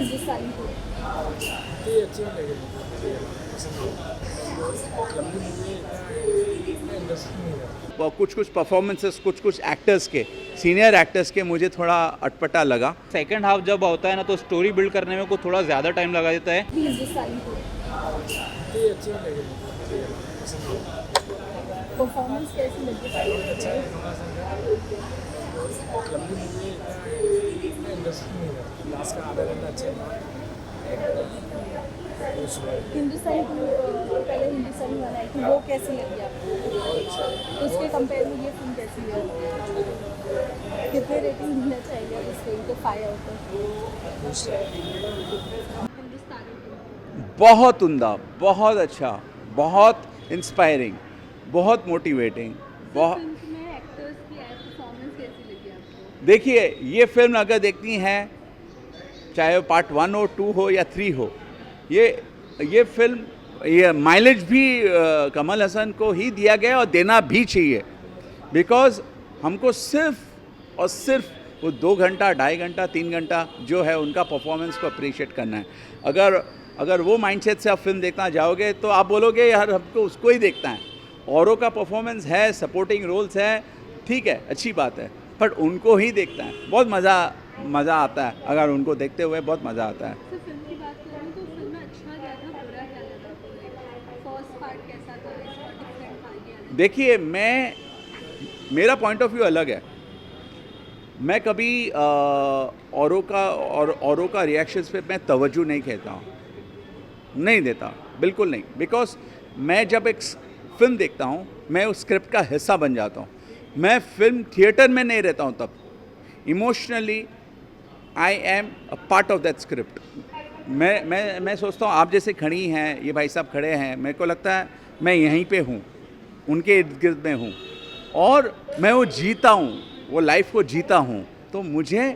हिंदुस्तानी को। ये अच्छी नहीं लगी मुझे, पसंद नहीं। लंबी मूवी इतना इंटरेस्टिंग नहीं है। कुछ कुछ परफॉर्मेंसेस कुछ कुछ एक्टर्स के सीनियर एक्टर्स के मुझे थोड़ा अटपटा लगा। सेकंड हाफ जब होता है ना तो स्टोरी बिल्ड करने में को थोड़ा ज़्यादा टाइम लगा देता है। हिंदुस्तानी को ये अच्छी नहीं लगी मुझे, पसंद नहीं। परफॉर्मेंस कैसी लगी? अच्छा है, थोड़ा सा लंबी मूवी इतना इंटरेस्टिंग नहीं है। लास्ट का आधा घंटा अच्छा है। हिंदुस्तानी को पहले हिंदुस्तानी वाला आई थी, वो कैसी लगी आपको? उसके कंपेयर में ये फिल्म कैसी है? कितने रेटिंग देना चाहिए आप इस फिल्म को 5 आउट ऑफ? हिंदुस्तानी को बहुत उम्दा, बहुत अच्छा, बहुत इंस्पायरिंग, बहुत मोटिवेटिंग, बहुत। फिल्म में एक्टर्स की परफॉर्मेंस कैसी लगी आपको? देखिए, ये फिल्म अगर देखनी है, चाहे वो पार्ट 1 हो, 2 हो या 3 हो, ये फिल्म ये माइलेज भी कमल हसन को ही दिया गया और देना भी चाहिए। बिकॉज़ हमको सिर्फ और सिर्फ वो 2 घंटा, 2.5 घंटा, 3 घंटा जो है उनका परफॉर्मेंस को अप्रिशिएट करना है। अगर वो माइंडसेट से आप फिल्म देखना जाओगे तो आप बोलोगे यार हमको उसको ही देखना है। औरों का परफॉर्मेंस है, सपोर्टिंग रोल्स है, ठीक है, अच्छी बात है, बट उनको ही देखना है। बहुत मज़ा आता है, अगर उनको देखते हुए बहुत मज़ा आता है। तो फिल्म की बात करूँ तो फिल्म में अच्छा क्या था, बुरा क्या लगा आपको? फर्स्ट पार्ट कैसा था, इसका डिफरेंट था क्या? देखिए, मेरा पॉइंट ऑफ व्यू अलग है। मैं कभी औरों का रिएक्शंस पे मैं तवज्जो नहीं कहता हूँ, नहीं देता, बिल्कुल नहीं। बिकॉज मैं जब एक फिल्म देखता हूँ, मैं उस स्क्रिप्ट का हिस्सा बन जाता हूँ। मैं फिल्म थिएटर में नहीं रहता हूँ, तब emotionally I am a part of that script. मैं सोचता हूँ आप जैसे खड़ी हैं, ये भाई साहब खड़े हैं, मेरे को लगता है मैं यहीं पे हूँ, उनके इर्द गिर्द में हूँ और मैं वो जीता हूँ, वो लाइफ को जीता हूँ। तो मुझे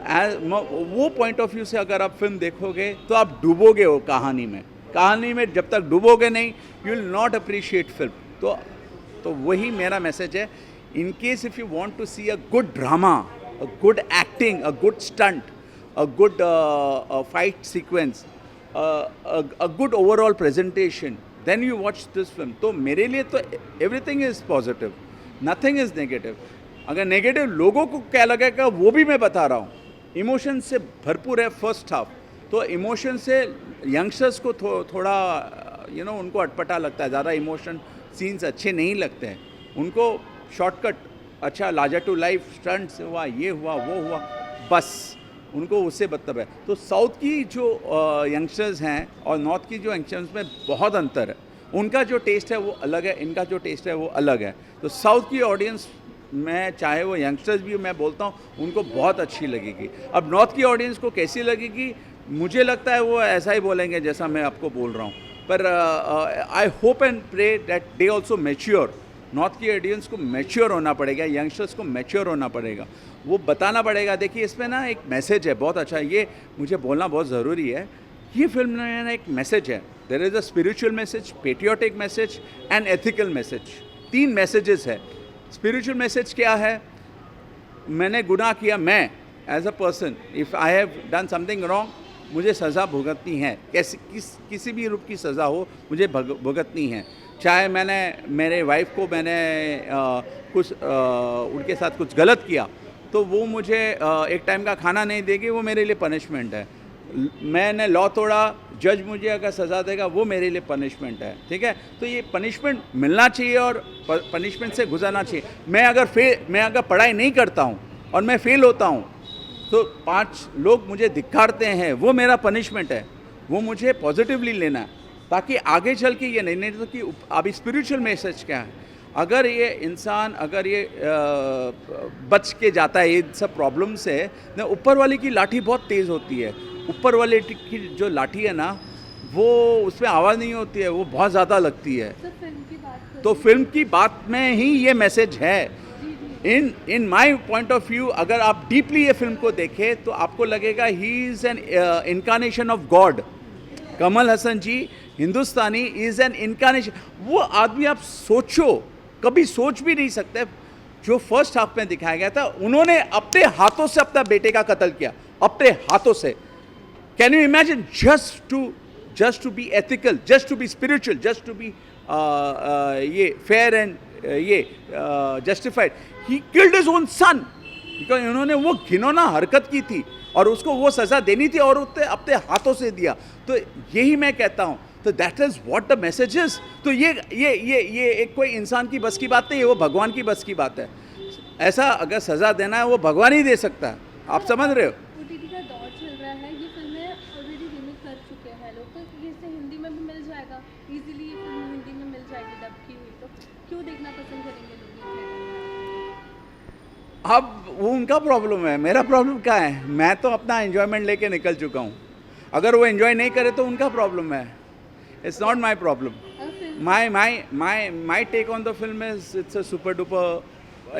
वो पॉइंट ऑफ व्यू से अगर आप फिल्म देखोगे तो आप डूबोगे वो कहानी में जब तक डूबोगे नहीं, you will not appreciate film. तो वही मेरा मैसेज है। In case if you want to see a good drama, a good acting, a good stunt, a good fight sequence, a good overall presentation, then you watch this film. तो मेरे लिए तो everything is positive, nothing is negative. अगर negative लोगों को क्या लगेगा वो भी मैं बता रहा हूँ। इमोशन से भरपूर है फर्स्ट हाफ, तो इमोशन से यंगस्टर्स को थोड़ा उनको अटपटा लगता है, ज़्यादा इमोशन सीन्स अच्छे नहीं लगते हैं उनको। शॉर्टकट अच्छा, लार्जर टू लाइफ स्टंट्स हुआ, ये हुआ, वो हुआ, बस उनको उससे मतलब है। तो साउथ की जो यंगस्टर्स हैं और नॉर्थ की जो यंगस्टर्स में बहुत अंतर है। उनका जो टेस्ट है वो अलग है, इनका जो टेस्ट है वो अलग है। तो साउथ की ऑडियंस में, चाहे वो यंगस्टर्स भी मैं बोलता हूँ, उनको बहुत अच्छी लगेगी। अब नॉर्थ की ऑडियंस को कैसी लगेगी, मुझे लगता है वो ऐसा ही बोलेंगे जैसा मैं आपको बोल रहा हूँ। पर I hope and pray that they also mature. North की ऑडियंस को मैच्योर होना पड़ेगा, यंगस्टर्स को मैच्योर होना पड़ेगा, वो बताना पड़ेगा। देखिए, इसमें ना एक मैसेज है बहुत अच्छा, ये मुझे बोलना बहुत ज़रूरी है। ये फिल्म में ना एक मैसेज है, there is a spiritual message, patriotic message and ethical message. 3 messages है। स्पिरिचुअल मैसेज क्या है? मैंने गुनाह किया, मैं as a person, if I have done something wrong, मुझे सज़ा भुगतनी है। किसी भी रूप की सज़ा हो, मुझे भुगतनी है। चाहे मैंने मेरे वाइफ को कुछ उनके साथ कुछ गलत किया तो वो मुझे एक टाइम का खाना नहीं देगी, वो मेरे लिए पनिशमेंट है। मैंने लॉ तोड़ा, जज मुझे अगर सज़ा देगा, वो मेरे लिए पनिशमेंट है। ठीक है, तो ये पनिशमेंट मिलना चाहिए और पनिशमेंट से गुजरना चाहिए। मैं अगर पढ़ाई नहीं करता हूँ और मैं फेल होता हूँ तो 5 लोग मुझे धिक्कारते हैं, वो मेरा पनिशमेंट है, वो मुझे पॉजिटिवली लेना है, ताकि आगे चल के ये नहीं तो कि अभी स्पिरिचुअल मैसेज क्या है। अगर ये इंसान बच के जाता है ये सब प्रॉब्लम से, ना ऊपर वाले की लाठी बहुत तेज़ होती है। ऊपर वाले की जो लाठी है ना, वो उसमें आवाज़ नहीं होती है, वो बहुत ज़्यादा लगती है। तो फिल्म की बात में ही ये मैसेज है। इन माई पॉइंट ऑफ व्यू, अगर आप डीपली ये फिल्म को देखें तो आपको लगेगा he is an incarnation of God. Kamal Haasan ji Hindustani is an incarnation. वो आदमी आप सोचो, कभी सोच भी नहीं सकते। जो फर्स्ट हाफ में दिखाया गया था, उन्होंने अपने हाथों से अपना बेटे का कत्ल किया, अपने हाथों से। Can you imagine just to be ethical, just to be spiritual, just to be ये fair and ये justified? He killed his own son because इन्होंने वो घिनौना हरकत की थी और उसको वो सज़ा देनी थी और उसने अपने हाथों से दिया. तो यही मैं कहता हूँ. तो that is what the message is. तो ये एक कोई इंसान की बस की बात नहीं है, वो भगवान की बस की बात है. ऐसा अगर सज़ा देना है वो भगवान ही दे सकता है. आप समझ रहे हो? ओटीटी का दौर चल रहा है, ये फिल्में ऑलरेडी रीमेक कर चुके हैं लोग, तो ये इसे हिंदी में भी मिल जाएगा इजीली. ये फिल्म हिंदी में मिल जाएगी डब की हुई, तो क्यों देखना पसंद करेंगे लोग ये थिएटर में? अब वो उनका प्रॉब्लम है, मेरा प्रॉब्लम क्या है? मैं तो अपना एन्जॉयमेंट लेके निकल चुका हूँ. अगर वो एन्जॉय नहीं करे तो उनका प्रॉब्लम है. It's not my problem. My take on the film is it's a super duper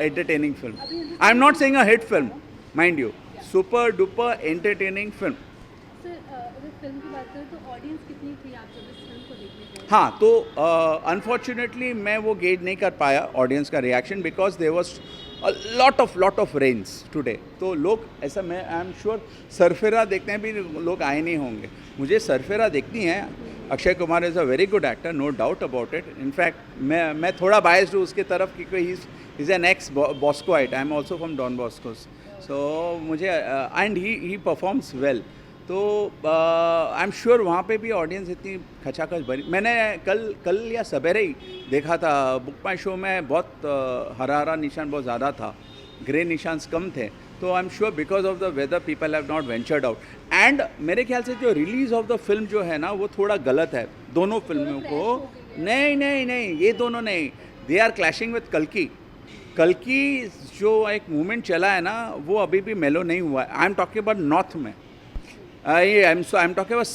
entertaining film. I'm not saying a hit film, mind you. Super duper entertaining film. Sir अगर film की बात करें तो audience कितनी थी आप जब इस फिल्म को देखने गए? हाँ, तो अनफॉर्चुनेटली मैं वो गेज नहीं कर पाया ऑडियंस का reaction because there was a lot of rains today. तो लोग ऐसा, मैं आई एम श्योर सरफेरा देखने भी लोग आए नहीं होंगे. मुझे सरफेरा देखनी है. Akshay Kumar is a very good actor, no doubt about it. In fact मैं थोड़ा बायस्ड हूँ उसके तरफ क्योंकि he is an ex Boscoite. I am also from Don Bosco's. So मुझे एंड ही परफॉर्म्स वेल. तो आई एम श्योर वहाँ पे भी ऑडियंस इतनी खचाखच भरी. मैंने कल या सवेरे ही देखा था. बुक माई शो में बहुत हरा निशान बहुत ज़्यादा था, ग्रे निशान्स कम थे. तो I am sure because of the weather people have not ventured out. And मेरे ख्याल से जो रिलीज़ ऑफ द फिल्म जो है ना वो थोड़ा गलत है दोनों फिल्मों को. नहीं, ये दोनों नहीं. दे आर क्लैशिंग विथ कल्कि जो एक मूवमेंट चला है ना वो अभी भी मेलो नहीं हुआ है. I am talking about north में. I am talking about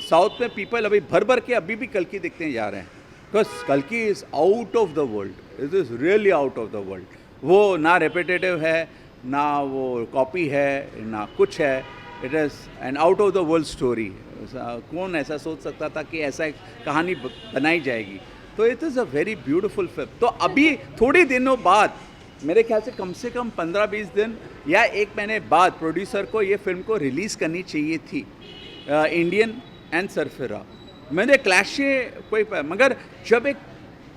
south में पीपल अभी भर के अभी भी कल्कि देखते जा रहे हैं. बिकॉज कल्कि is out of the world. It is really out of the world. वो ना रेपिटेटिव है, ना वो कॉपी है, ना कुछ है. It is an out of the world story. कौन ऐसा सोच सकता था कि ऐसा एक कहानी बनाई जाएगी. तो it is a very beautiful film. तो अभी थोड़ी दिनों बाद, मेरे ख्याल से कम 15-20 दिन या एक महीने बाद प्रोड्यूसर को ये फिल्म को रिलीज़ करनी चाहिए थी, इंडियन एंड सरफेरा. मैंने क्लैश कोई, मगर जब एक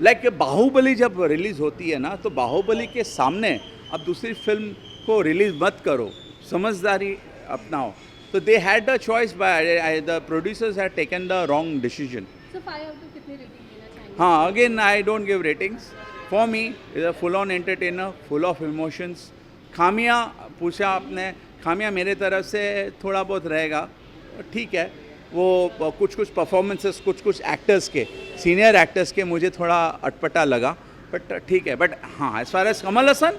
लाइक बाहुबली जब रिलीज़ होती है ना तो बाहुबली के सामने अब दूसरी फिल्म को रिलीज़ मत करो, समझदारी अपनाओ. तो they had the choice by the producers had taken the wrong decision. Sir 5 out of कितनी रेटिंग देना चाहेंगे? हाँ, again I don't give ratings. For me is a full on entertainer, full of emotions. खामियाँ पूछा आपने, खामियाँ मेरे तरफ से थोड़ा बहुत रहेगा, ठीक है. वो कुछ परफॉर्मेंसेस कुछ एक्टर्स के, सीनियर एक्टर्स के मुझे थोड़ा अटपटा लगा, बट ठीक है. बट हाँ, as far as Kamal Haasan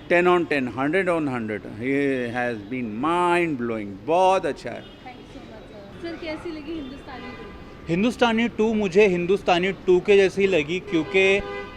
10 on 10, 100 on 100. He has been mind blowing. बहुत अच्छा है. Thank you so much sir. कैसी लगी हिंदुस्तानी 2? हिंदुस्तानी 2 मुझे हिंदुस्तानी 2 के जैसी लगी क्योंकि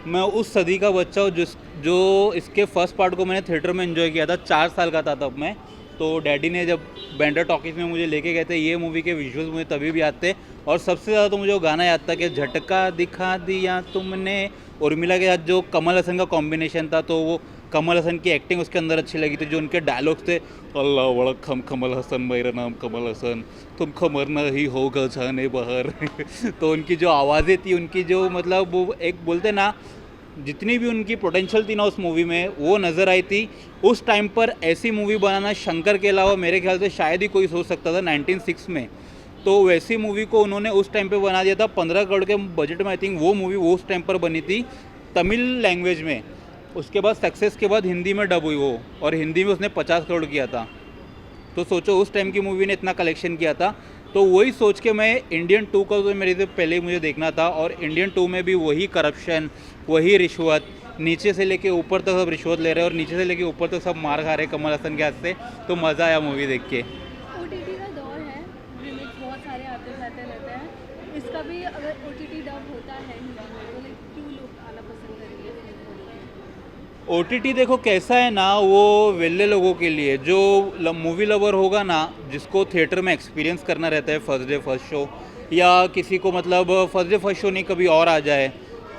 मैं उस सदी का बच्चा हूँ जो इसके फर्स्ट पार्ट को मैंने थिएटर में एंजॉय किया था. 4 साल का था तब मैं. तो डैडी ने जब बैंडर टॉकीज में मुझे लेके गए थे, ये मूवी के विजुअल्स मुझे तभी भी याद थे. और सबसे ज़्यादा तो मुझे वो गाना याद था कि झटका दिखा दिया तुमने. उर्मिला के साथ जो कमल हसन का कॉम्बिनेशन था, तो वो कमल हसन की एक्टिंग उसके अंदर अच्छी लगी थी. जो उनके डायलॉग्स थे, अल्लाह वड़क हम कमल हसन, मेरा नाम कमल हसन, तुम खमरना ही होगा जाने बाहर. तो उनकी जो आवाज़ें थी, उनकी जो मतलब वो एक बोलते ना, जितनी भी उनकी पोटेंशियल थी ना उस मूवी में, वो नज़र आई थी. उस टाइम पर ऐसी मूवी बनाना शंकर के अलावा मेरे ख्याल से शायद ही कोई सोच सकता था 1906 में. तो वैसी मूवी को उन्होंने उस टाइम पे बना दिया था. 15 करोड़ के बजट में आई थिंक वो मूवी वो उस टाइम पर बनी थी तमिल लैंग्वेज में. उसके बाद सक्सेस के बाद हिंदी में डब हुई वो, और हिंदी में उसने 50 करोड़ किया था. तो सोचो उस टाइम की मूवी ने इतना कलेक्शन किया था. तो वही सोच के मैं इंडियन 2 का तो मेरे से पहले ही मुझे देखना था. और इंडियन 2 में भी वही करप्शन, वही रिश्वत, नीचे से लेके ऊपर तक सब रिश्वत ले रहे हैं और नीचे से लेके ऊपर तक सब मार खा रहे हैं कमल हसन के हाथ से. तो मज़ा आया मूवी देख के. ओटीटी का दौर है, रिमिक्स बहुत सारे आते जाते रहते हैं. इसका भी अगर ओटीटी डब होता है हिंदी में तो क्यों लोग आना पसंद करेंगे? OTT देखो कैसा है ना, वो वेले लोगों के लिए, जो मूवी लवर होगा ना, जिसको थिएटर में एक्सपीरियंस करना रहता है फर्स्ट डे फर्स्ट शो, या किसी को मतलब फर्स्ट डे फर्स्ट शो नहीं कभी और आ जाए,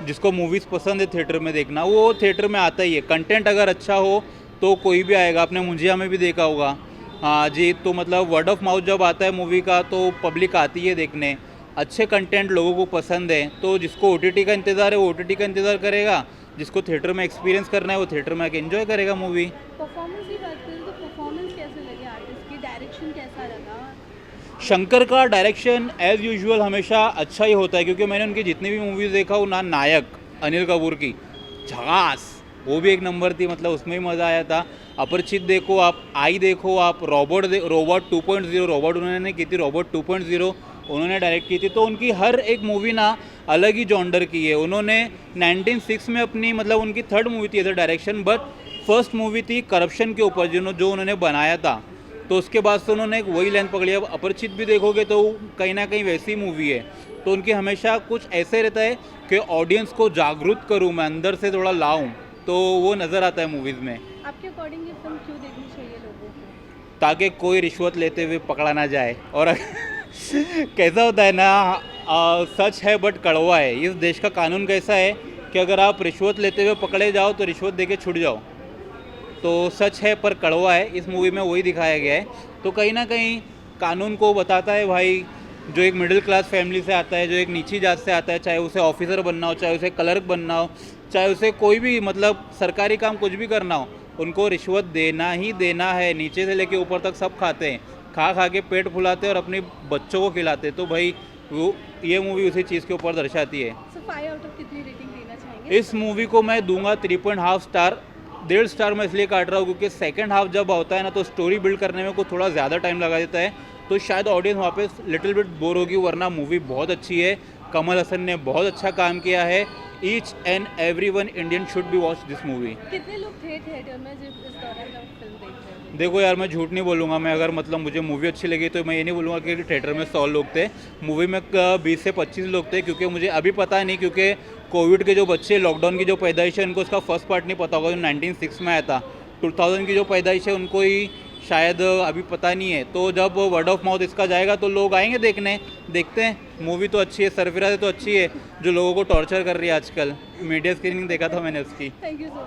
जिसको मूवीज़ पसंद है थिएटर में देखना, वो थिएटर में आता ही है. कंटेंट अगर अच्छा हो तो कोई भी आएगा. आपने मुंजिया में भी देखा होगा हाँ जी, तो मतलब वर्ड ऑफ माउथ जब आता है मूवी का तो पब्लिक आती है देखने, अच्छे कंटेंट लोगों को पसंद है, तो जिसको OTT का इंतज़ार है वो OTT का इंतज़ार करेगा, जिसको थिएटर में एक्सपीरियंस करना है वो थिएटर में आके एंजॉय करेगा मूवी। परफॉर्मेंस की बात करें तो परफॉर्मेंस कैसे लगे आर्टिस्ट की, डायरेक्शन कैसा लगा? शंकर का डायरेक्शन एज़ यूजुअल हमेशा अच्छा ही होता है, क्योंकि मैंने उनकी जितनी भी मूवीज़ देखा वो ना नायक अनिल कपूर की झकास, वो भी एक नंबर थी, मतलब उसमें भी मज़ा आया था। अपरिचित देखो आप, आई देखो आप, रोबोट 2.0 रोबोट उन्होंने की थी, रोबोट 2.0 उन्होंने डायरेक्ट की थी, तो उनकी हर एक मूवी ना अलग ही जॉनर की है। उन्होंने 1906 में अपनी मतलब उनकी थर्ड मूवी थी as direction, but first movie थी करप्शन के ऊपर जो उन्होंने बनाया था, तो उसके बाद से उन्होंने एक वही लेंथ पकड़ी। अब अपरिचित भी देखोगे तो कहीं ना कहीं वैसी मूवी है, तो उनकी हमेशा कुछ ऐसे रहता है कि ऑडियंस को जागरूक करूँ मैं, अंदर से थोड़ा लाऊं, तो वो नज़र आता है मूवीज़ में। आपके अकॉर्डिंग ये फिल्म क्यों देखनी चाहिए लोगों को? ताकि कोई रिश्वत लेते हुए पकड़ा ना जाए। और कैसा होता है ना, सच है बट कड़वा है। इस देश का कानून कैसा है कि अगर आप रिश्वत लेते हुए पकड़े जाओ तो रिश्वत देके छूट जाओ, तो सच है पर कड़वा है। इस मूवी में वही दिखाया गया है, तो कहीं ना कहीं कानून को बताता है भाई, जो एक मिडिल क्लास फैमिली से आता है, जो एक नीची जात से आता है, चाहे उसे ऑफिसर बनना हो, चाहे उसे क्लर्क बनना हो, चाहे उसे कोई भी मतलब सरकारी काम कुछ भी करना हो, उनको रिश्वत देना ही देना है। नीचे से लेके ऊपर तक सब खाते हैं, खा खा के पेट फुलाते हैं और अपने बच्चों को खिलाते हैं। तो भाई वो ये मूवी उसी चीज़ के ऊपर दर्शाती है। सो 5 आउट ऑफ कितनी रेटिंग देना चाहेंगे? इस मूवी को मैं दूंगा 3.5 स्टार। 1.5 स्टार मैं इसलिए काट रहा हूँ क्योंकि सेकंड हाफ जब होता है ना तो स्टोरी बिल्ड करने में को थोड़ा ज़्यादा टाइम लगा देता है, तो शायद ऑडियंस वहाँ पे लिटिल बिट बोर होगी, वरना मूवी बहुत अच्छी है। कमल हसन ने बहुत अच्छा काम किया है। Each and every one Indian should be watch this movie. कितने लोग थे थिएटर में जब इस दौरान जब फिल्म देख रहे थे? देखो यार, मैं झूठ नहीं बोलूँगा, मैं अगर मतलब मुझे मूवी अच्छी लगी तो मैं ये नहीं बोलूँगा कि थिएटर में 100 लोग थे। मूवी में 20 से 25 लोग थे, क्योंकि मुझे अभी पता नहीं, क्योंकि कोविड के जो बच्चे, लॉकडाउन की जो पैदाइश है, उनको उसका फर्स्ट पार्ट नहीं पता होगा जो 1906 में आया था। 2000 की जो पैदाइश है उनको ही शायद अभी पता नहीं है। तो जब वर्ड ऑफ माउथ इसका जाएगा तो लोग आएंगे देखने। देखते हैं, मूवी तो अच्छी है, सरफराज तो अच्छी है, जो लोगों को टॉर्चर कर रही है आजकल। मीडिया स्क्रीनिंग देखा था मैंने उसकी। Thank you so much.